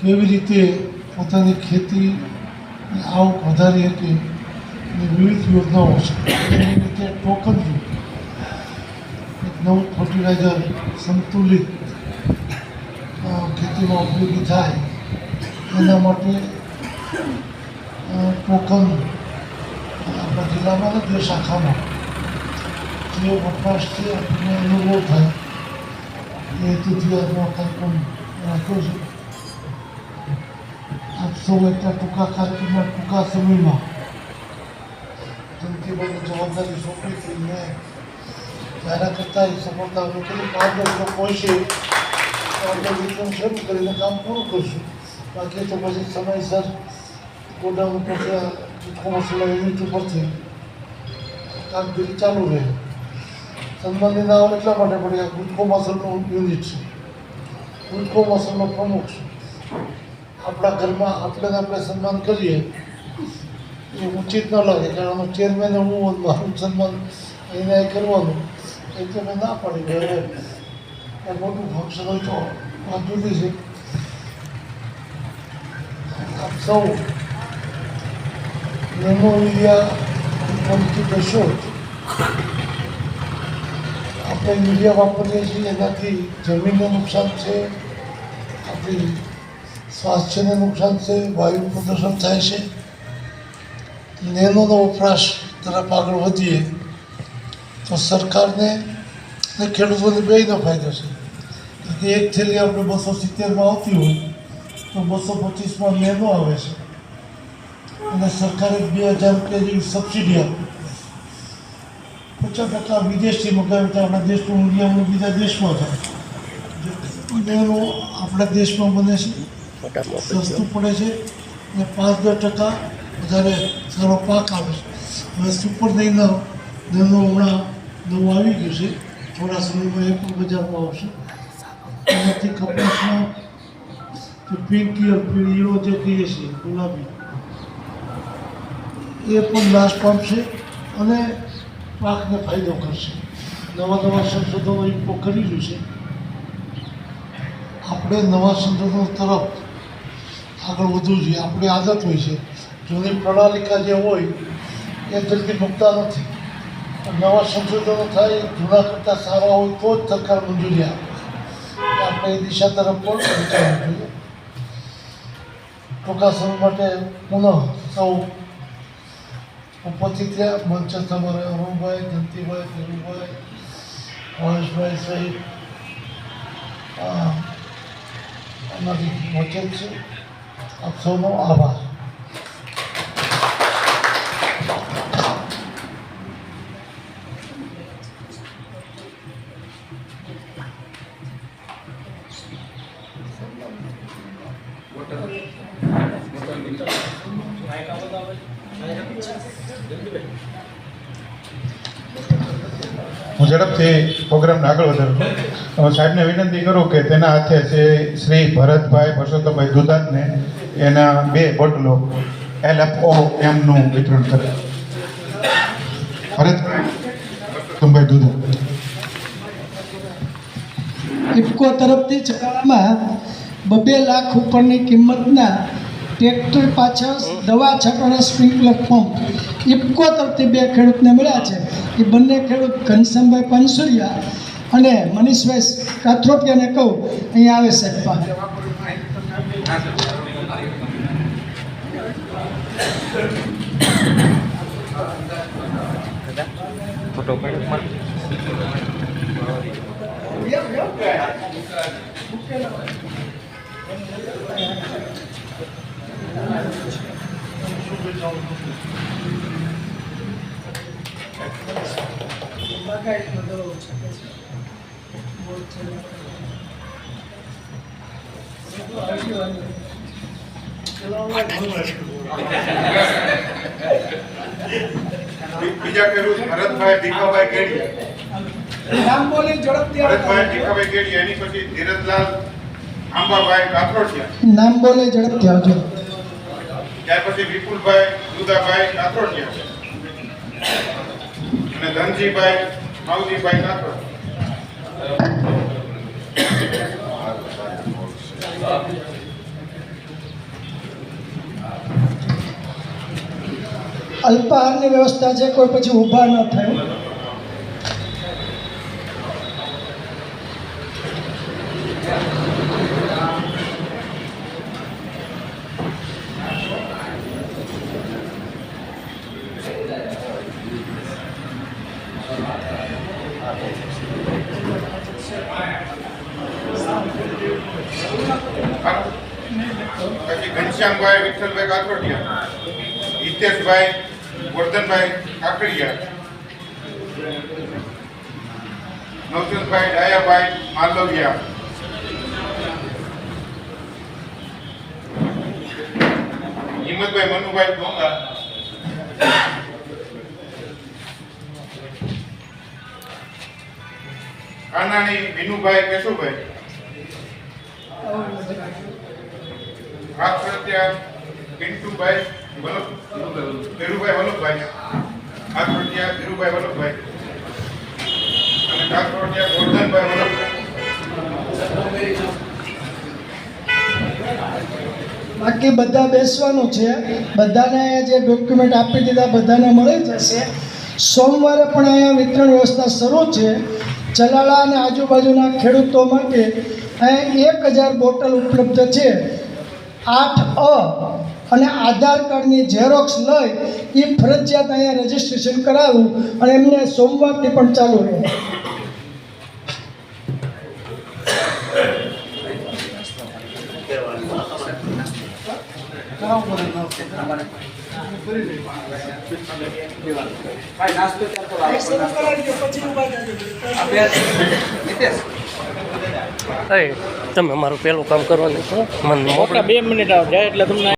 કેવી રીતે પોતાની ખેતી આવક વધારી શકે અને વિવિધ યોજનાઓ છે. એવી રીતે ટોકન એક નવું ફર્ટિલાઇઝર સંતુલિત ખેતીમાં ઉપયોગી થાય એના માટે ટોકન આપણા જિલ્લામાં ને જે શાખામાં જે વપરાશથી આપણને અનુભવ થાય એ હેતુથી આજનો કાર્યક્રમ રાખ્યો છે. આપ સૌ એટલા ટૂંકા કાર્યક્રમમાં ટૂંકા સમયમાં જનતીભાઈની જવાબદારી સોંપી હતી મેં જાહેરાત કરતાં એ સફળતા અમે કરી 5-10 લોકો હશે તો આપણે વિતરણ શરૂ કરીને કામ પૂરું કરશું. બાકી તો પછી સમયસર ગોડાઉન ઉપરથી ગુટકો મસાલા યુનિટ ઉપરથી કામગીરી ચાલુ રહે. સન્માનની નામ એટલા માટે પડી આ ગુટકો મસાલાનું યુનિટ છે. ગુટકો મસાલાનો પ્રમુખ છે. આપણા ઘરમાં આપણે સન્માન કરીએ એ ઉચિત ન લાગે કારણ ચેરમેન હું મારું સન્માન એને કરવાનું એ તો મેં ના પાડી હવે એ મોટું ફંક્શન હોય તો વાત જુદી છે. આપ સૌ નેનો યુરિયાથી બસો આપણે યુરિયા વાપરીએ છીએ એનાથી જમીનને નુકસાન છે, આપણી સ્વાસ્થ્યને નુકસાન છે, વાયુ પ્રદૂષણ થાય છે. નેનોનો વપરાશ તરફ આગળ વધીએ તો સરકારને અને ખેડૂતોને બેયનો ફાયદો છે. કે એક થેલી આપણે 270માં આવતી હોય તો 225માં નેનો આવે છે અને સરકારે 2000 રૂપિયા જેવી સબસિડી આપે. 50% વિદેશથી મગાવે તો આપણા દેશનું મૂલ્ય બીજા દેશમાં થાય. નેનો આપણા દેશમાં બને છે, સસ્તું પડે છે અને 5-10% વધારે સારો પાક આવે છે. હવે સુપર નેનો હમણાં નવું આવી ગયું છે, થોડા સમયમાં એ પણ બજારમાં આવશે. એનાથી કપાસમાં જે પિંક પીળીઓ જે કહીએ છીએ ગુલાબી એ પણ નાશ પામશે અને પાકને ફાયદો કરશે. નવા સંશોધનો ઇફકો કરી રહ્યું છે. આપણે નવા સંશોધનો તરફ આગળ વધવું જોઈએ. આપણી આદત હોય છે જૂની પ્રણાલિકા જે હોય એ જલ્દી મૂકતા નથી. નવા સંશોધનો થાય જૂના કરતાં સારા હોય તો જ સરકાર મંજૂરી આપે. આપણે એ દિશા તરફ પણ વિચારવું જોઈએ. ટૂંકા સમય માટે પુનઃ સૌ ઉપસ્થિત થયા. મંચ તમારે અરુણભાઈ, જયંતિભાઈ, ધીરુભાઈ, મહેશભાઈ સહિત અમારી મોચેલ છે. આપ સૌનો આભાર. હું ઝડપથી પ્રોગ્રામને આગળ વધારું છું. સાહેબને વિનંતી કરું કે તેના હાથે છે શ્રી ભરતભાઈ પરસોત્તમભાઈ દુધાતને એના 2 બોટલો LFOMનું વિતરણ કરે. ભરતભાઈ પરસોત્તમભાઈ દુધાત. ઇફકો તરફથી ચલાવવામાં 2 લાખ ઉપરની કિંમતના ટ્રેક્ટર પાછળ દવા છાંટવાના સ્પ્રિંકલર પંપ ઇફકો તરફથી 2 ખેડૂતને મળ્યા છે. એ બંને ખેડૂત ઘનશ્યામભાઈ પાનસુરિયા અને મનીષભાઈ કાથરોટિયાને કહું અહીંયા આવે સાહેબ. ફોટો પાડો. બીજા ખેડૂત ભરતભાઈ ભીખાભાઈ કેડિયા. નામ બોલી ઝડપથી. ભરતભાઈ ભીખાભાઈ કેડિયા. એની પછી ધીરજલાલ આંબાભાઈ કાથરોટિયા. નામ બોલે ઝડપથી આવજો. ત્યાર પછી વિપુલભાઈ દુધાભાઈ કાથરોટિયા અને ધનજીભાઈ માવજીભાઈ કાથરોટિયા. અલ્પાહારની વ્યવસ્થા છે, કોઈ પછી ઊભા ન થાય. પછી ઘનશ્યામભાઈ વિઠ્ઠલભાઈ કાથોડિયા, હિતેશભાઈ વર્ધનભાઈ કાકડિયા, નવચંદભાઈ ડાયાભાઈ માલવિયા, હિંમતભાઈ મનુભાઈ ડોંગા, કાનાણી વિનુભાઈ કેશુભાઈ, કાથોડિયા પિન્ટુભાઈ ધીરુભાઈ વલ્લભભાઈ, કાથોડિયા ધીરુભાઈ વલ્લભભાઈ અને કાથોડિયા ગોરધનભાઈ વલ્લભભાઈ. બાકી બધા બેસવાનું છે. બધાને જે ડોક્યુમેન્ટ આપી દીધા બધાને મળી જશે. સોમવારે પણ અહીંયા વિતરણ વ્યવસ્થા શરૂ છે. ચલાળા અને આજુબાજુના ખેડૂતો માટે અહીંયા 1000 બોટલ ઉપલબ્ધ છે. 8A અને આધાર કાર્ડની ઝેરોક્સ લઈ એ ફરજિયાત અહીંયા રજીસ્ટ્રેશન કરાવવું અને એમને સોમવારથી પણ ચાલુ રહે. તમે મારું પેલું કામ કરવાનું છો મને 2 મિનિટ જાય એટલે તમને